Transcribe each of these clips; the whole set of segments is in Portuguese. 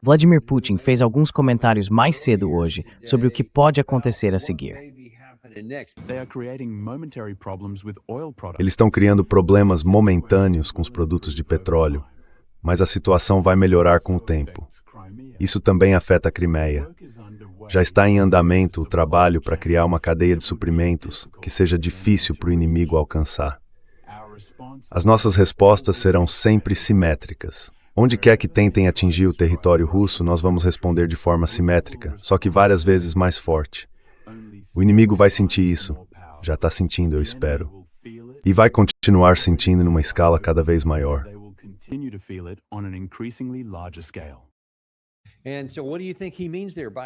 Vladimir Putin fez alguns comentários mais cedo hoje sobre o que pode acontecer a seguir. Eles estão criando problemas momentâneos com os produtos de petróleo, mas a situação vai melhorar com o tempo. Isso também afeta a Crimeia. Já está em andamento o trabalho para criar uma cadeia de suprimentos que seja difícil para o inimigo alcançar. As nossas respostas serão sempre simétricas. Onde quer que tentem atingir o território russo, nós vamos responder de forma simétrica, só que várias vezes mais forte. O inimigo vai sentir isso. Já está sentindo, eu espero. E vai continuar sentindo numa escala cada vez maior.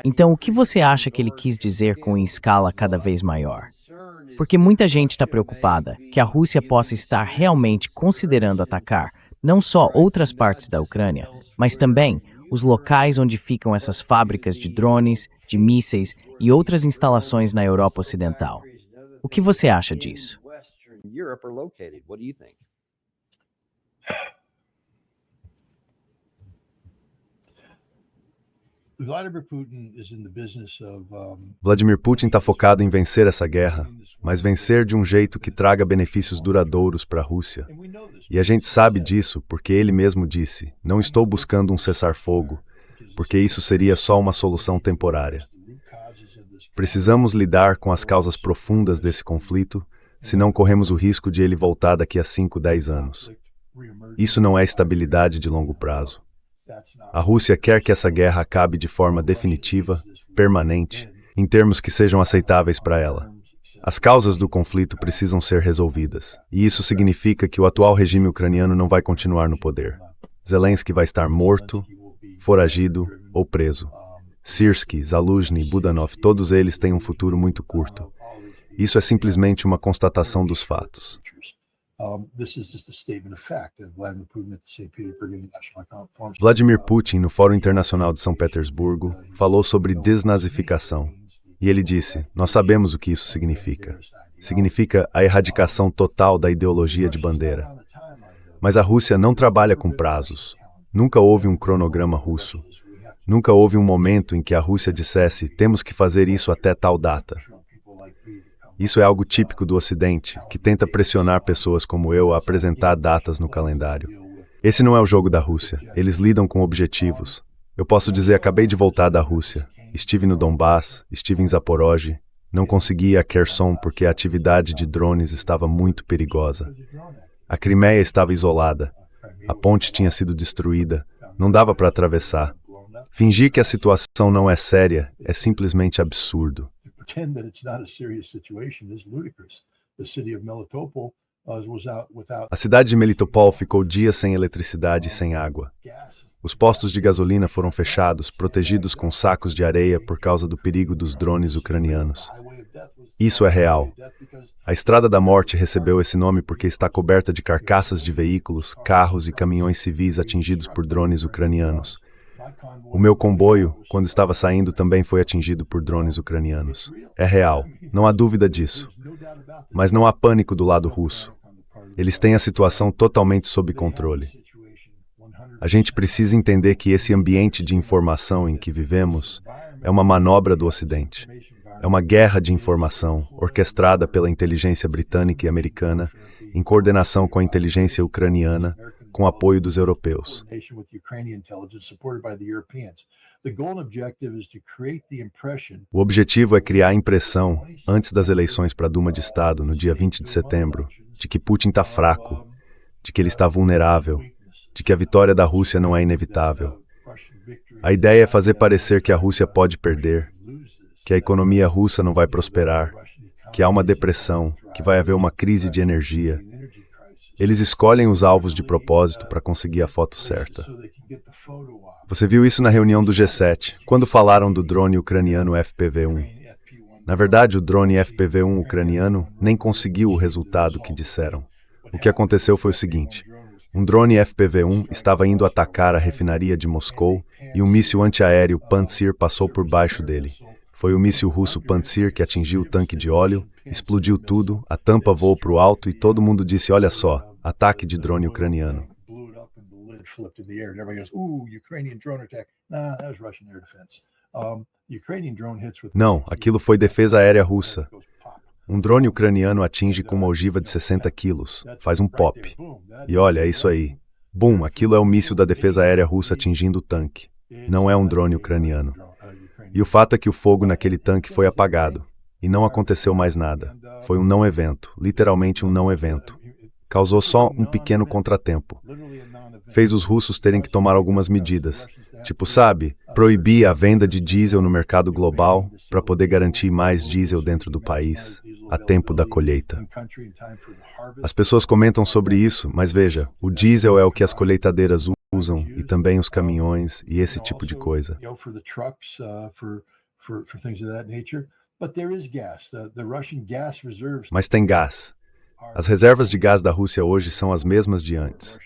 Então, o que você acha que ele quis dizer com em escala cada vez maior? Porque muita gente está preocupada que a Rússia possa estar realmente considerando atacar não só outras partes da Ucrânia, mas também os locais onde ficam essas fábricas de drones, de mísseis e outras instalações na Europa Ocidental. O que você acha disso? Vladimir Putin está focado em vencer essa guerra, mas vencer de um jeito que traga benefícios duradouros para a Rússia. E a gente sabe disso porque ele mesmo disse: não estou buscando um cessar-fogo, porque isso seria só uma solução temporária. Precisamos lidar com as causas profundas desse conflito, senão corremos o risco de ele voltar daqui a 5, 10 anos. Isso não é estabilidade de longo prazo. A Rússia quer que essa guerra acabe de forma definitiva, permanente, em termos que sejam aceitáveis para ela. As causas do conflito precisam ser resolvidas, e isso significa que o atual regime ucraniano não vai continuar no poder. Zelensky vai estar morto, foragido ou preso. Syrskyi, Zaluzhny, Budanov, todos eles têm um futuro muito curto. Isso é simplesmente uma constatação dos fatos. Vladimir Putin, no Fórum Internacional de São Petersburgo, falou sobre desnazificação. E ele disse: nós sabemos o que isso significa. Significa a erradicação total da ideologia de bandeira. Mas a Rússia não trabalha com prazos. Nunca houve um cronograma russo. Nunca houve um momento em que a Rússia dissesse: temos que fazer isso até tal data. Isso é algo típico do Ocidente, que tenta pressionar pessoas como eu a apresentar datas no calendário. Esse não é o jogo da Rússia. Eles lidam com objetivos. Eu posso dizer: acabei de voltar da Rússia. Estive no Donbass, estive em Zaporozhye. Não consegui ir a Kherson porque a atividade de drones estava muito perigosa. A Crimeia estava isolada. A ponte tinha sido destruída. Não dava para atravessar. Fingir que a situação não é séria é simplesmente absurdo. A cidade de Melitopol ficou dias sem eletricidade e sem água. Os postos de gasolina foram fechados, protegidos com sacos de areia por causa do perigo dos drones ucranianos. Isso é real. A Estrada da Morte recebeu esse nome porque está coberta de carcaças de veículos, carros e caminhões civis atingidos por drones ucranianos. O meu comboio, quando estava saindo, também foi atingido por drones ucranianos. É real, não há dúvida disso. Mas não há pânico do lado russo. Eles têm a situação totalmente sob controle. A gente precisa entender que esse ambiente de informação em que vivemos é uma manobra do Ocidente. É uma guerra de informação orquestrada pela inteligência britânica e americana, em coordenação com a inteligência ucraniana, com apoio dos europeus. O objetivo é criar a impressão, antes das eleições para a Duma de Estado, no dia 20 de setembro, de que Putin está fraco, de que ele está vulnerável, de que a vitória da Rússia não é inevitável. A ideia é fazer parecer que a Rússia pode perder, que a economia russa não vai prosperar, que há uma depressão, que vai haver uma crise de energia. Eles escolhem os alvos de propósito para conseguir a foto certa. Você viu isso na reunião do G7, quando falaram do drone ucraniano FPV-1. Na verdade, o drone FPV-1 ucraniano nem conseguiu o resultado que disseram. O que aconteceu foi o seguinte: um drone FPV-1 estava indo atacar a refinaria de Moscou e um míssil antiaéreo Pantsir passou por baixo dele. Foi o míssil russo Pantsir que atingiu o tanque de óleo, explodiu tudo, a tampa voou para o alto e todo mundo disse: olha só, ataque de drone ucraniano. Não, aquilo foi defesa aérea russa. Um drone ucraniano atinge com uma ogiva de 60 quilos, faz um pop. E olha, é isso aí. Bum, aquilo é o míssil da defesa aérea russa atingindo o tanque. Não é um drone ucraniano. E o fato é que o fogo naquele tanque foi apagado. E não aconteceu mais nada. Foi um não evento, literalmente um não evento. Causou só um pequeno contratempo. Fez os russos terem que tomar algumas medidas. Tipo, sabe, proibir a venda de diesel no mercado global para poder garantir mais diesel dentro do país, a tempo da colheita. As pessoas comentam sobre isso, mas veja, o diesel é o que as colheitadeiras usam, e também os caminhões e esse tipo de coisa. Mas tem gás. As reservas de gás da Rússia hoje são as mesmas de antes.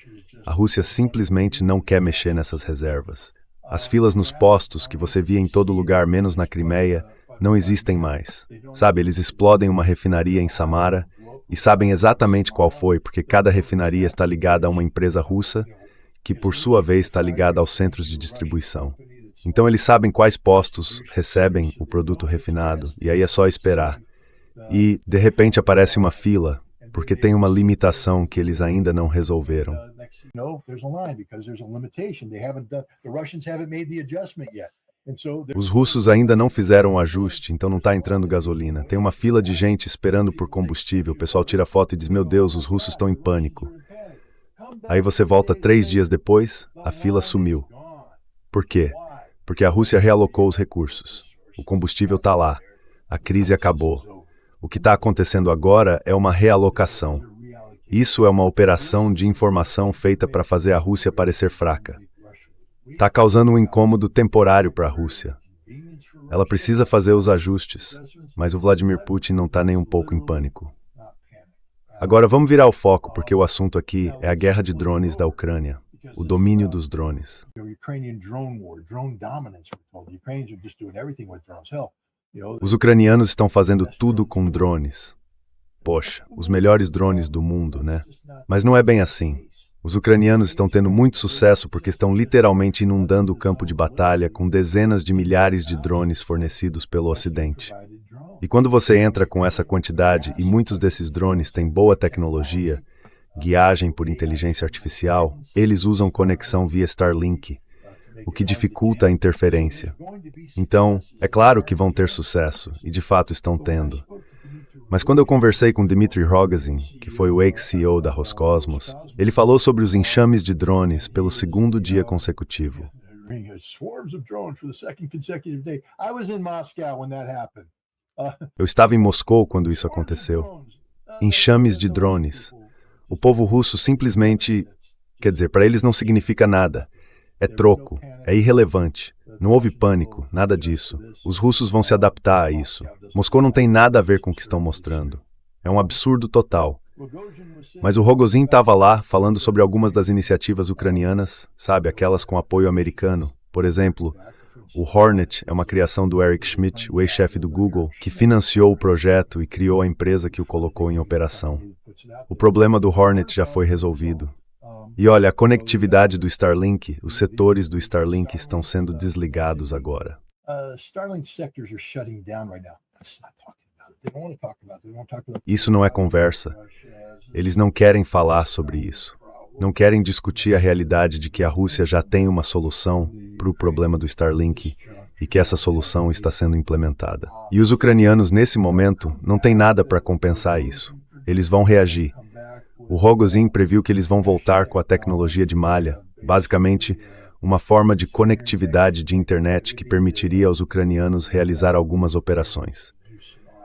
A Rússia simplesmente não quer mexer nessas reservas. As filas nos postos, que você via em todo lugar menos na Crimeia, não existem mais. Sabe, eles explodem uma refinaria em Samara e sabem exatamente qual foi, porque cada refinaria está ligada a uma empresa russa, que por sua vez está ligada aos centros de distribuição. Então eles sabem quais postos recebem o produto refinado, e aí é só esperar. E, de repente, aparece uma fila, porque tem uma limitação que eles ainda não resolveram. Os russos ainda não fizeram o ajuste, então não está entrando gasolina. Tem uma fila de gente esperando por combustível. O pessoal tira foto e diz, meu Deus, os russos estão em pânico. Aí você volta 3 dias depois, a fila sumiu. Por quê? Porque a Rússia realocou os recursos. O combustível está lá. A crise acabou. O que está acontecendo agora é uma realocação. Isso é uma operação de informação feita para fazer a Rússia parecer fraca. Está causando um incômodo temporário para a Rússia. Ela precisa fazer os ajustes, mas o Vladimir Putin não está nem um pouco em pânico. Agora vamos virar o foco, porque o assunto aqui é a guerra de drones da Ucrânia, o domínio dos drones. Os ucranianos estão fazendo tudo com drones. Poxa, os melhores drones do mundo, né? Mas não é bem assim. Os ucranianos estão tendo muito sucesso porque estão literalmente inundando o campo de batalha com dezenas de milhares de drones fornecidos pelo Ocidente. E quando você entra com essa quantidade, e muitos desses drones têm boa tecnologia, guiagem por inteligência artificial, eles usam conexão via Starlink, o que dificulta a interferência. Então, é claro que vão ter sucesso, e de fato estão tendo. Mas quando eu conversei com Dmitry Rogozin, que foi o ex-CEO da Roscosmos, ele falou sobre os enxames de drones pelo 2º dia consecutivo. Eu estava em Moscou quando isso aconteceu. Enxames de drones. O povo russo simplesmente... Quer dizer, para eles não significa nada. É troco, é irrelevante. Não houve pânico, nada disso. Os russos vão se adaptar a isso. Moscou não tem nada a ver com o que estão mostrando. É um absurdo total. Mas o Rogozin estava lá falando sobre algumas das iniciativas ucranianas, sabe, aquelas com apoio americano. Por exemplo, o Hornet é uma criação do Eric Schmidt, o ex-chefe do Google, que financiou o projeto e criou a empresa que o colocou em operação. O problema do Hornet já foi resolvido. E olha, a conectividade do Starlink, os setores do Starlink estão sendo desligados agora. Isso não é conversa. Eles não querem falar sobre isso. Não querem discutir a realidade de que a Rússia já tem uma solução para o problema do Starlink e que essa solução está sendo implementada. E os ucranianos, nesse momento, não têm nada para compensar isso. Eles vão reagir. O Rogozin previu que eles vão voltar com a tecnologia de malha, basicamente uma forma de conectividade de internet que permitiria aos ucranianos realizar algumas operações.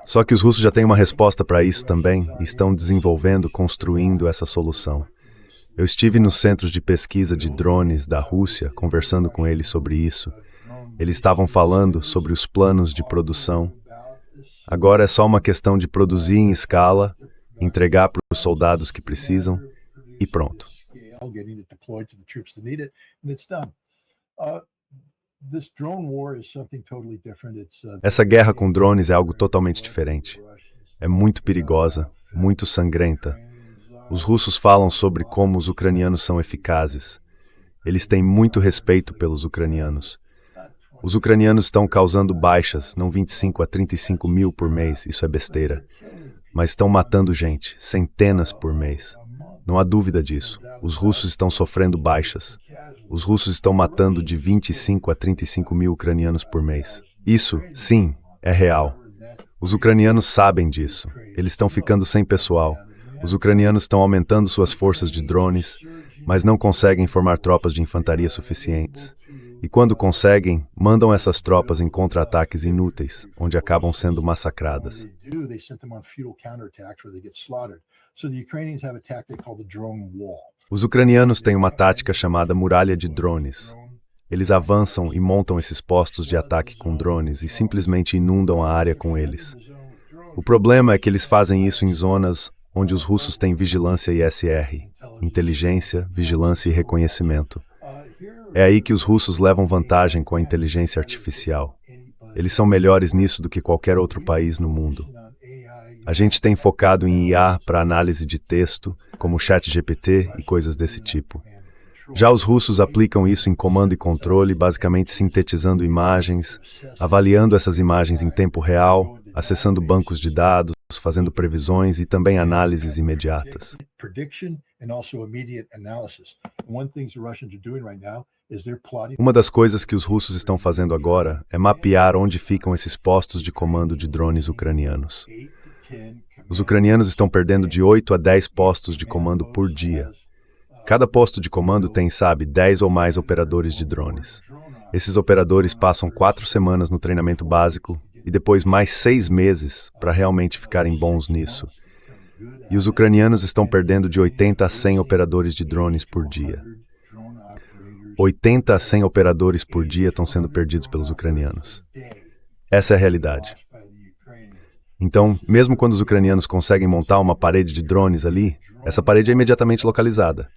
Só que os russos já têm uma resposta para isso também e estão desenvolvendo, construindo essa solução. Eu estive nos centros de pesquisa de drones da Rússia, conversando com eles sobre isso. Eles estavam falando sobre os planos de produção. Agora é só uma questão de produzir em escala, entregar para os soldados que precisam e pronto. Essa guerra com drones é algo totalmente diferente. É muito perigosa, muito sangrenta. Os russos falam sobre como os ucranianos são eficazes. Eles têm muito respeito pelos ucranianos. Os ucranianos estão causando baixas, não 25 a 35 mil por mês, isso é besteira. Mas estão matando gente, centenas por mês. Não há dúvida disso. Os russos estão sofrendo baixas. Os russos estão matando de 25 a 35 mil ucranianos por mês. Isso, sim, é real. Os ucranianos sabem disso. Eles estão ficando sem pessoal. Os ucranianos estão aumentando suas forças de drones, mas não conseguem formar tropas de infantaria suficientes. E quando conseguem, mandam essas tropas em contra-ataques inúteis, onde acabam sendo massacradas. Os ucranianos têm uma tática chamada muralha de drones. Eles avançam e montam esses postos de ataque com drones e simplesmente inundam a área com eles. O problema é que eles fazem isso em zonas onde os russos têm vigilância ISR, inteligência, vigilância e reconhecimento. É aí que os russos levam vantagem com a inteligência artificial. Eles são melhores nisso do que qualquer outro país no mundo. A gente tem focado em IA para análise de texto, como o ChatGPT e coisas desse tipo. Já os russos aplicam isso em comando e controle, basicamente sintetizando imagens, avaliando essas imagens em tempo real, acessando bancos de dados, fazendo previsões e também análises imediatas. Uma das coisas que os russos estão fazendo agora é mapear onde ficam esses postos de comando de drones ucranianos. Os ucranianos estão perdendo de 8 a 10 postos de comando por dia. Cada posto de comando tem, 10 ou mais operadores de drones. Esses operadores passam 4 semanas no treinamento básico e depois mais 6 meses para realmente ficarem bons nisso. E os ucranianos estão perdendo de 80 a 100 operadores de drones por dia. 80 a 100 operadores por dia estão sendo perdidos pelos ucranianos. Essa é a realidade. Então, mesmo quando os ucranianos conseguem montar uma parede de drones ali, essa parede é imediatamente localizada.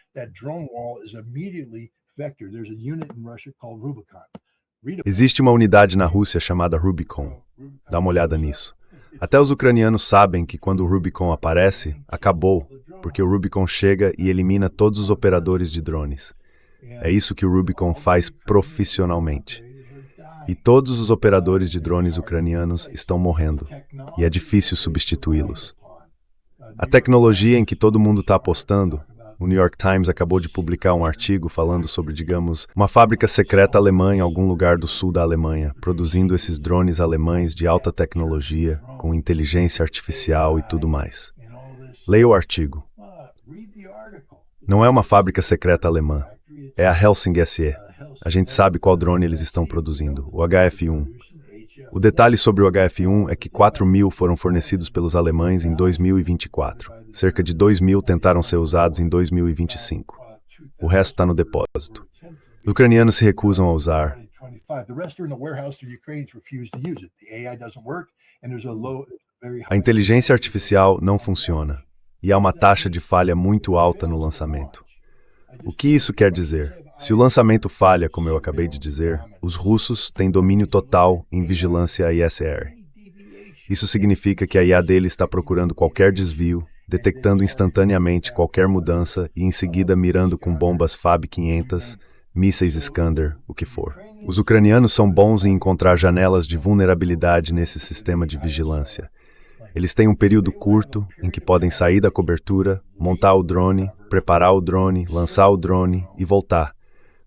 Existe uma unidade na Rússia chamada Rubicon. Dá uma olhada nisso. Até os ucranianos sabem que quando o Rubicon aparece, acabou, porque o Rubicon chega e elimina todos os operadores de drones. É isso que o Rubicon faz profissionalmente. E todos os operadores de drones ucranianos estão morrendo, e é difícil substituí-los. A tecnologia em que todo mundo está apostando, o New York Times acabou de publicar um artigo falando sobre, digamos, uma fábrica secreta alemã em algum lugar do sul da Alemanha, produzindo esses drones alemães de alta tecnologia, com inteligência artificial e tudo mais. Leia o artigo. Não é uma fábrica secreta alemã, é a Helsing SE. A gente sabe qual drone eles estão produzindo, o HF-1. O detalhe sobre o HF-1 é que 4.000 foram fornecidos pelos alemães em 2024. Cerca de 2.000 tentaram ser usados em 2025. O resto está no depósito. Os ucranianos se recusam a usar. A inteligência artificial não funciona, e há uma taxa de falha muito alta no lançamento. O que isso quer dizer? Se o lançamento falha, como eu acabei de dizer, os russos têm domínio total em vigilância ISR. Isso significa que a IA dele está procurando qualquer desvio, detectando instantaneamente qualquer mudança e em seguida mirando com bombas FAB-500, mísseis Iskander, o que for. Os ucranianos são bons em encontrar janelas de vulnerabilidade nesse sistema de vigilância. Eles têm um período curto em que podem sair da cobertura, montar o drone, preparar o drone, lançar o drone e voltar.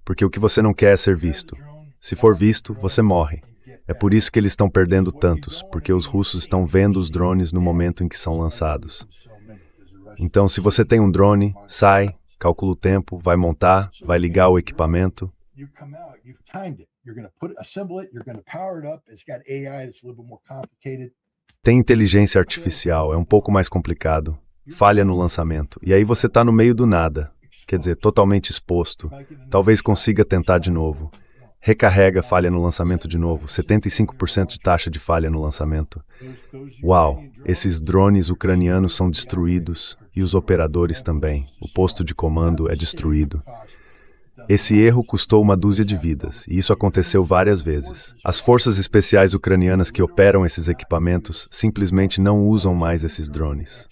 Porque o que você não quer é ser visto. Se for visto, você morre. É por isso que eles estão perdendo tantos, porque os russos estão vendo os drones no momento em que são lançados. Então, se você tem um drone, sai, calcula o tempo, vai montar, vai ligar o equipamento. Tem inteligência artificial, é um pouco mais complicado. Falha no lançamento. E aí você está no meio do nada. Quer dizer, totalmente exposto. Talvez consiga tentar de novo. Recarrega, falha no lançamento de novo. 75% de taxa de falha no lançamento. Uau! Esses drones ucranianos são destruídos e os operadores também. O posto de comando é destruído. Esse erro custou uma dúzia de vidas, e isso aconteceu várias vezes. As forças especiais ucranianas que operam esses equipamentos simplesmente não usam mais esses drones.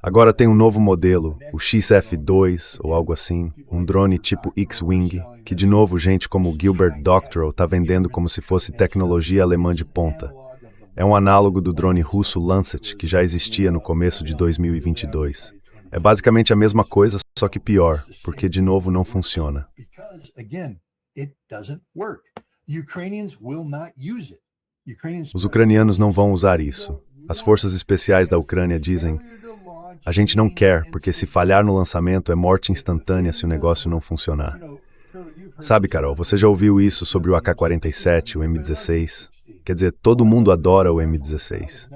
Agora tem um novo modelo, o XF2 ou algo assim, um drone tipo X-Wing, que de novo gente como Gilbert Doctorow está vendendo como se fosse tecnologia alemã de ponta. É um análogo do drone russo Lancet, que já existia no começo de 2022. É basicamente a mesma coisa, só que pior, porque de novo não funciona. Os ucranianos não vão usar isso. As forças especiais da Ucrânia dizem: a gente não quer, porque se falhar no lançamento é morte instantânea se o negócio não funcionar. Sabe, Carol, você já ouviu isso sobre o AK-47, o M16? Quer dizer, todo mundo adora o M16.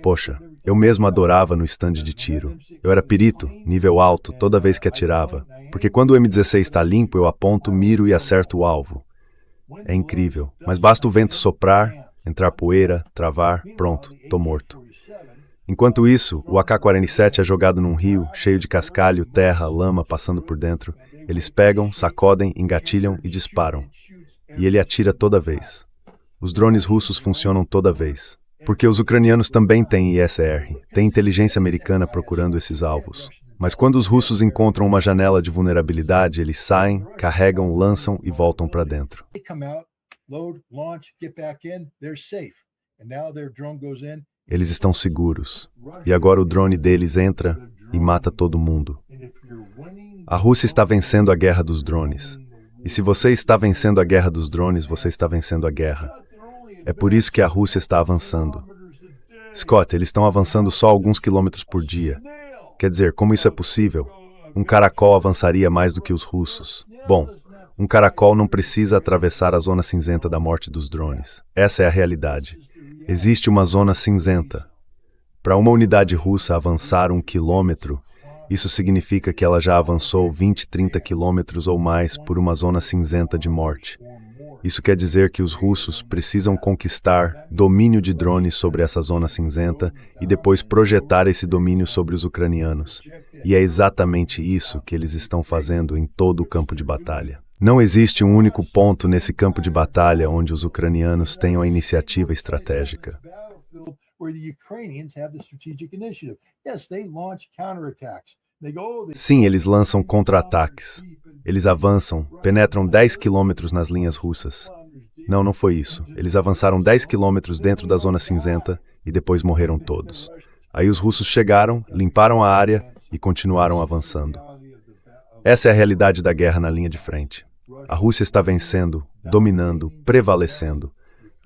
Poxa, eu mesmo adorava no stand de tiro. Eu era perito, nível alto, toda vez que atirava. Porque quando o M16 está limpo, eu aponto, miro e acerto o alvo. É incrível, mas basta o vento soprar, entrar poeira, travar, pronto, tô morto. Enquanto isso, o AK-47 é jogado num rio, cheio de cascalho, terra, lama passando por dentro. Eles pegam, sacodem, engatilham e disparam. E ele atira toda vez. Os drones russos funcionam toda vez. Porque os ucranianos também têm ISR, tem inteligência americana procurando esses alvos. Mas quando os russos encontram uma janela de vulnerabilidade, eles saem, carregam, lançam e voltam para dentro. Eles estão seguros. E agora o drone deles entra e mata todo mundo. A Rússia está vencendo a guerra dos drones. E se você está vencendo a guerra dos drones, você está vencendo a guerra. É por isso que a Rússia está avançando. Scott, eles estão avançando só alguns quilômetros por dia. Quer dizer, como isso é possível? Um caracol avançaria mais do que os russos. Bom, um caracol não precisa atravessar a zona cinzenta da morte dos drones. Essa é a realidade. Existe uma zona cinzenta. Para uma unidade russa avançar 1 quilômetro, isso significa que ela já avançou 20, 30 quilômetros ou mais por uma zona cinzenta de morte. Isso quer dizer que os russos precisam conquistar domínio de drones sobre essa zona cinzenta e depois projetar esse domínio sobre os ucranianos. E é exatamente isso que eles estão fazendo em todo o campo de batalha. Não existe um único ponto nesse campo de batalha onde os ucranianos tenham a iniciativa estratégica. Sim, eles lançam contra-ataques. Eles avançam, penetram 10 quilômetros nas linhas russas. Não foi isso. Eles avançaram 10 quilômetros dentro da zona cinzenta e depois morreram todos. Aí os russos chegaram, limparam a área e continuaram avançando. Essa é a realidade da guerra na linha de frente. A Rússia está vencendo, dominando, prevalecendo.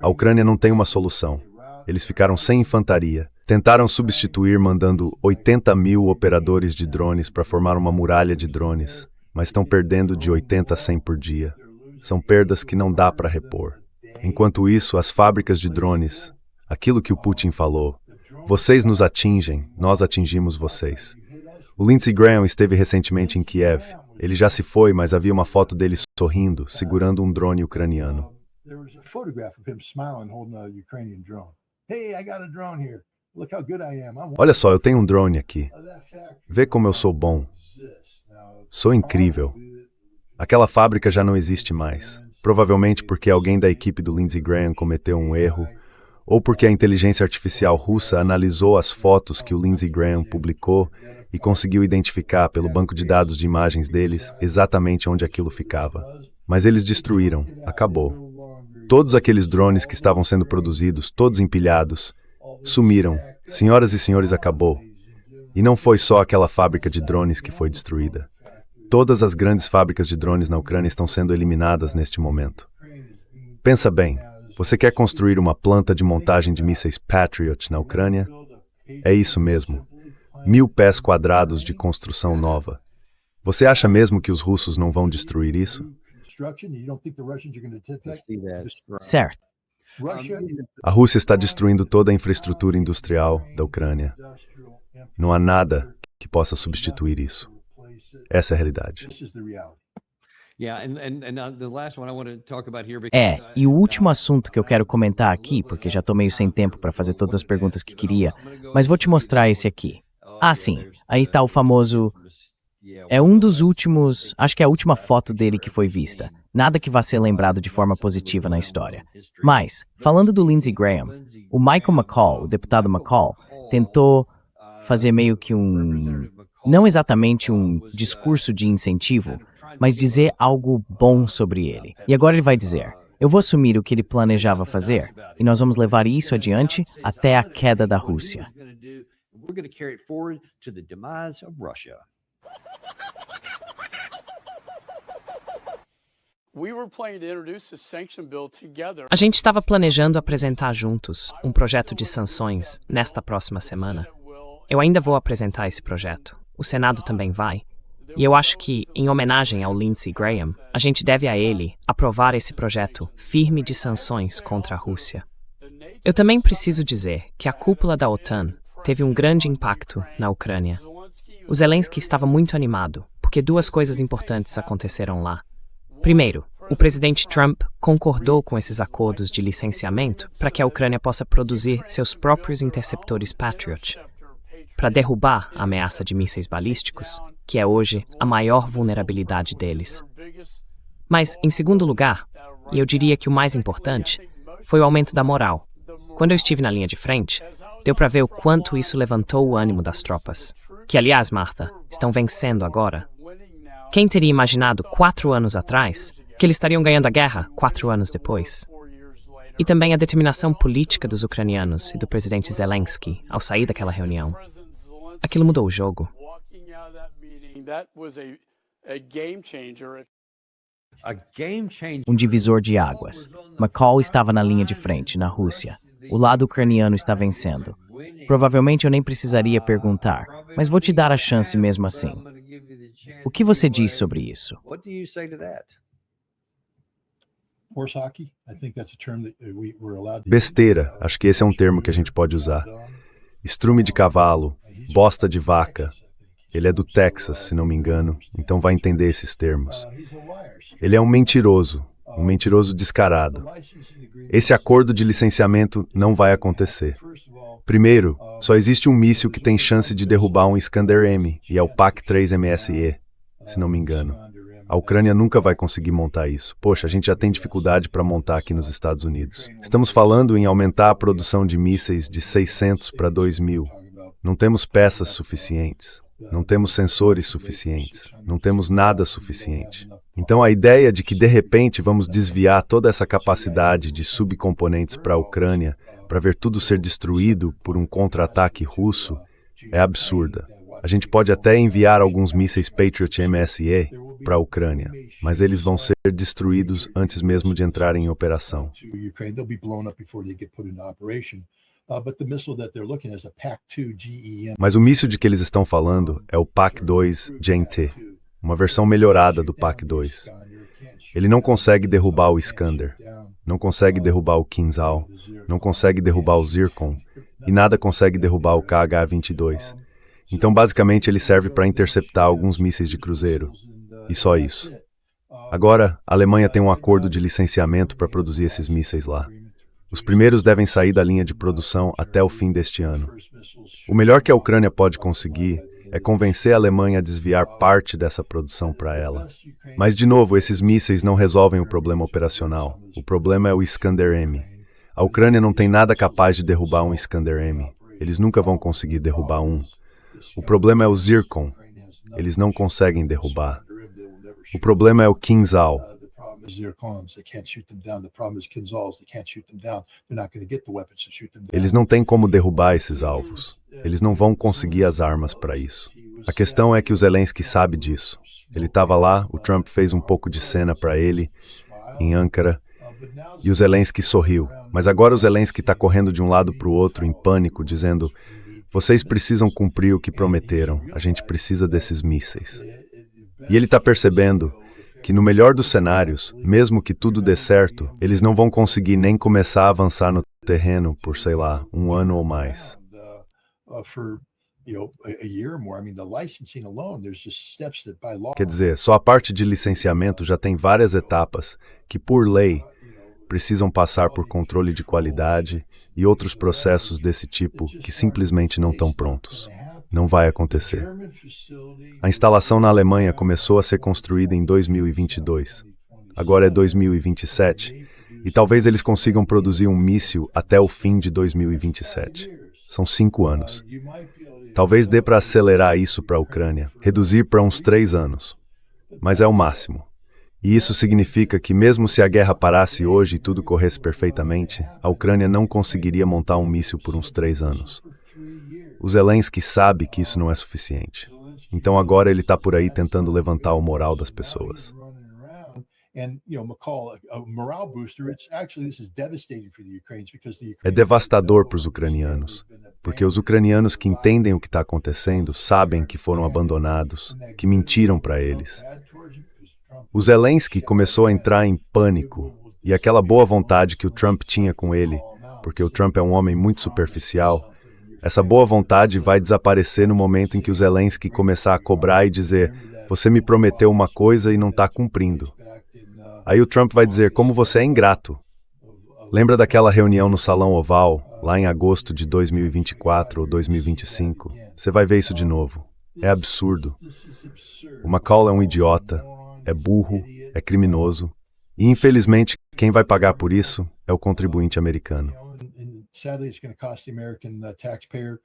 A Ucrânia não tem uma solução. Eles ficaram sem infantaria. Tentaram substituir mandando 80 mil operadores de drones para formar uma muralha de drones, mas estão perdendo de 80 a 100 por dia. São perdas que não dá para repor. Enquanto isso, as fábricas de drones, aquilo que o Putin falou, vocês nos atingem, nós atingimos vocês. O Lindsey Graham esteve recentemente em Kiev. Ele já se foi, mas havia uma foto dele sorrindo, segurando um drone ucraniano. Olha só, eu tenho um drone aqui. Vê como eu sou bom. Sou incrível. Aquela fábrica já não existe mais. Provavelmente porque alguém da equipe do Lindsey Graham cometeu um erro, ou porque a inteligência artificial russa analisou as fotos que o Lindsey Graham publicou e conseguiu identificar pelo banco de dados de imagens deles exatamente onde aquilo ficava. Mas eles destruíram. Acabou. Todos aqueles drones que estavam sendo produzidos, todos empilhados, sumiram. Senhoras e senhores, acabou. E não foi só aquela fábrica de drones que foi destruída. Todas as grandes fábricas de drones na Ucrânia estão sendo eliminadas neste momento. Pensa bem, você quer construir uma planta de montagem de mísseis Patriot na Ucrânia? É isso mesmo. 1000 pés quadrados de construção nova. Você acha mesmo que os russos não vão destruir isso? Certo. A Rússia está destruindo toda a infraestrutura industrial da Ucrânia. Não há nada que possa substituir isso. Essa é a realidade. E o último assunto que eu quero comentar aqui, porque já tô meio sem tempo para fazer todas as perguntas que queria, mas vou te mostrar esse aqui. Ah, sim, aí está o famoso... É um dos últimos... Acho que é a última foto dele que foi vista. Nada que vá ser lembrado de forma positiva na história. Mas, falando do Lindsey Graham, o Michael McCaul, o deputado McCaul, tentou fazer meio que não exatamente um discurso de incentivo, mas dizer algo bom sobre ele. E agora ele vai dizer: eu vou assumir o que ele planejava fazer, e nós vamos levar isso adiante até a queda da Rússia. A gente estava planejando apresentar juntos um projeto de sanções nesta próxima semana. Eu ainda vou apresentar esse projeto. O Senado também vai. E eu acho que, em homenagem ao Lindsey Graham, a gente deve a ele aprovar esse projeto firme de sanções contra a Rússia. Eu também preciso dizer que a cúpula da OTAN teve um grande impacto na Ucrânia. O Zelensky estava muito animado, porque duas coisas importantes aconteceram lá. Primeiro, o presidente Trump concordou com esses acordos de licenciamento para que a Ucrânia possa produzir seus próprios interceptores Patriot, para derrubar a ameaça de mísseis balísticos, que é hoje a maior vulnerabilidade deles. Mas, em segundo lugar, e eu diria que o mais importante, foi o aumento da moral. Quando eu estive na linha de frente, deu para ver o quanto isso levantou o ânimo das tropas, que, aliás, Martha, estão vencendo agora. Quem teria imaginado 4 anos atrás que eles estariam ganhando a guerra 4 anos depois? E também a determinação política dos ucranianos e do presidente Zelensky ao sair daquela reunião. Aquilo mudou o jogo. Um divisor de águas. McCall estava na linha de frente, na Rússia. O lado ucraniano está vencendo. Provavelmente eu nem precisaria perguntar, mas vou te dar a chance mesmo assim. O que você diz sobre isso? Besteira, acho que esse é um termo que a gente pode usar. Estrume de cavalo, bosta de vaca. Ele é do Texas, se não me engano, então vai entender esses termos. Ele é um mentiroso descarado. Esse acordo de licenciamento não vai acontecer. Primeiro, só existe um míssil que tem chance de derrubar um Iskander-M, e é o PAC-3 MSE, se não me engano. A Ucrânia nunca vai conseguir montar isso. Poxa, a gente já tem dificuldade para montar aqui nos Estados Unidos. Estamos falando em aumentar a produção de mísseis de 600 para 2.000. Não temos peças suficientes. Não temos sensores suficientes. Não temos nada suficiente. Então a ideia de que de repente vamos desviar toda essa capacidade de subcomponentes para a Ucrânia para ver tudo ser destruído por um contra-ataque russo é absurda. A gente pode até enviar alguns mísseis Patriot MSE para a Ucrânia, mas eles vão ser destruídos antes mesmo de entrarem em operação. Mas o míssil de que eles estão falando é o PAC-2 Gen-T, uma versão melhorada do PAC-2. Ele não consegue derrubar o Iskander, não consegue derrubar o Kinzhal, não consegue derrubar o Zircon, e nada consegue derrubar o KH-22. Então, basicamente, ele serve para interceptar alguns mísseis de cruzeiro, e só isso. Agora, a Alemanha tem um acordo de licenciamento para produzir esses mísseis lá. Os primeiros devem sair da linha de produção até o fim deste ano. O melhor que a Ucrânia pode conseguir é convencer a Alemanha a desviar parte dessa produção para ela. Mas, de novo, esses mísseis não resolvem o problema operacional. O problema é o Iskander-M. A Ucrânia não tem nada capaz de derrubar um Iskander-M. Eles nunca vão conseguir derrubar um. O problema é o Zircon. Eles não conseguem derrubar. O problema é o Kinzhal. Eles não têm como derrubar esses alvos. Eles não vão conseguir as armas para isso. A questão é que o Zelensky sabe disso. Ele estava lá, o Trump fez um pouco de cena para ele, em Ankara, e o Zelensky sorriu. Mas agora o Zelensky está correndo de um lado para o outro em pânico, dizendo: vocês precisam cumprir o que prometeram, a gente precisa desses mísseis. E ele está percebendo que no melhor dos cenários, mesmo que tudo dê certo, eles não vão conseguir nem começar a avançar no terreno por, sei lá, 1 ano ou mais. Quer dizer, só a parte de licenciamento já tem várias etapas que, por lei, precisam passar por controle de qualidade e outros processos desse tipo que simplesmente não estão prontos. Não vai acontecer. A instalação na Alemanha começou a ser construída em 2022. Agora é 2027. E talvez eles consigam produzir um míssil até o fim de 2027. São 5 anos. Talvez dê para acelerar isso para a Ucrânia, reduzir para uns 3 anos. Mas é o máximo. E isso significa que mesmo se a guerra parasse hoje e tudo corresse perfeitamente, a Ucrânia não conseguiria montar um míssil por uns 3 anos. O Zelensky sabe que isso não é suficiente. Então agora ele está por aí tentando levantar o moral das pessoas. É devastador para os ucranianos, porque os ucranianos que entendem o que está acontecendo sabem que foram abandonados, que mentiram para eles. O Zelensky começou a entrar em pânico, e aquela boa vontade que o Trump tinha com ele, porque o Trump é um homem muito superficial, essa boa vontade vai desaparecer no momento em que o Zelensky começar a cobrar e dizer: você me prometeu uma coisa e não está cumprindo. Aí o Trump vai dizer: como você é ingrato. Lembra daquela reunião no Salão Oval, lá em agosto de 2024 ou 2025? Você vai ver isso de novo. É absurdo. O McCall é um idiota, é burro, é criminoso. E, infelizmente, quem vai pagar por isso é o contribuinte americano. Sadly, it's going to cost the American taxpayer,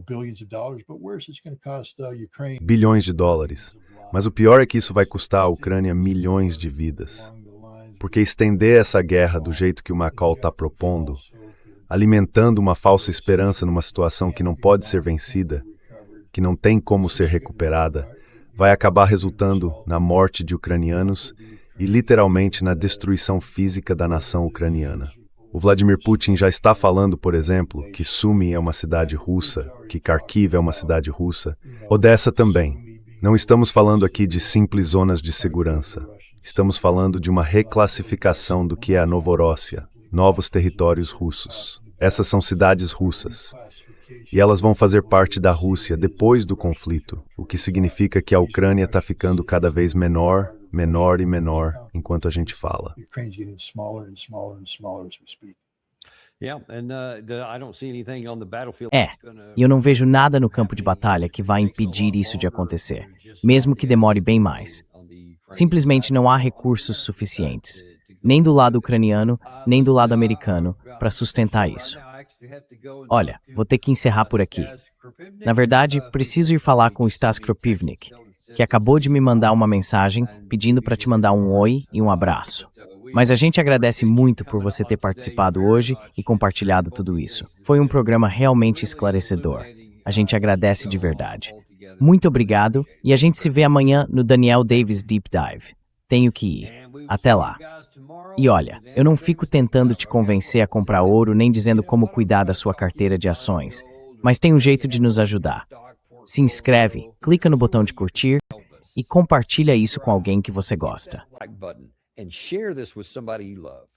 billions of dollars, but worse, it's going to cost Ukraine. Bilhões de dólares. Mas o pior é que isso vai custar à Ucrânia milhões de vidas. Porque estender essa guerra do jeito que o McCall está propondo, alimentando uma falsa esperança numa situação que não pode ser vencida, que não tem como ser recuperada, vai acabar resultando na morte de ucranianos e literalmente na destruição física da nação ucraniana. O Vladimir Putin já está falando, por exemplo, que Sumy é uma cidade russa, que Kharkiv é uma cidade russa, Odessa também. Não estamos falando aqui de simples zonas de segurança. Estamos falando de uma reclassificação do que é a Novorossia, novos territórios russos. Essas são cidades russas. E elas vão fazer parte da Rússia depois do conflito, o que significa que a Ucrânia está ficando cada vez menor e menor enquanto a gente fala. E eu não vejo nada no campo de batalha que vá impedir isso de acontecer, mesmo que demore bem mais. Simplesmente não há recursos suficientes, nem do lado ucraniano, nem do lado americano, para sustentar isso. Olha, vou ter que encerrar por aqui. Na verdade, preciso ir falar com o Stas Kropivnik, que acabou de me mandar uma mensagem pedindo para te mandar um oi e um abraço. Mas a gente agradece muito por você ter participado hoje e compartilhado tudo isso. Foi um programa realmente esclarecedor. A gente agradece de verdade. Muito obrigado e a gente se vê amanhã no Daniel Davis Deep Dive. Tenho que ir. Até lá. E olha, eu não fico tentando te convencer a comprar ouro nem dizendo como cuidar da sua carteira de ações, mas tem um jeito de nos ajudar. Se inscreve, clica no botão de curtir e compartilha isso com alguém que você gosta. And share this with somebody you love.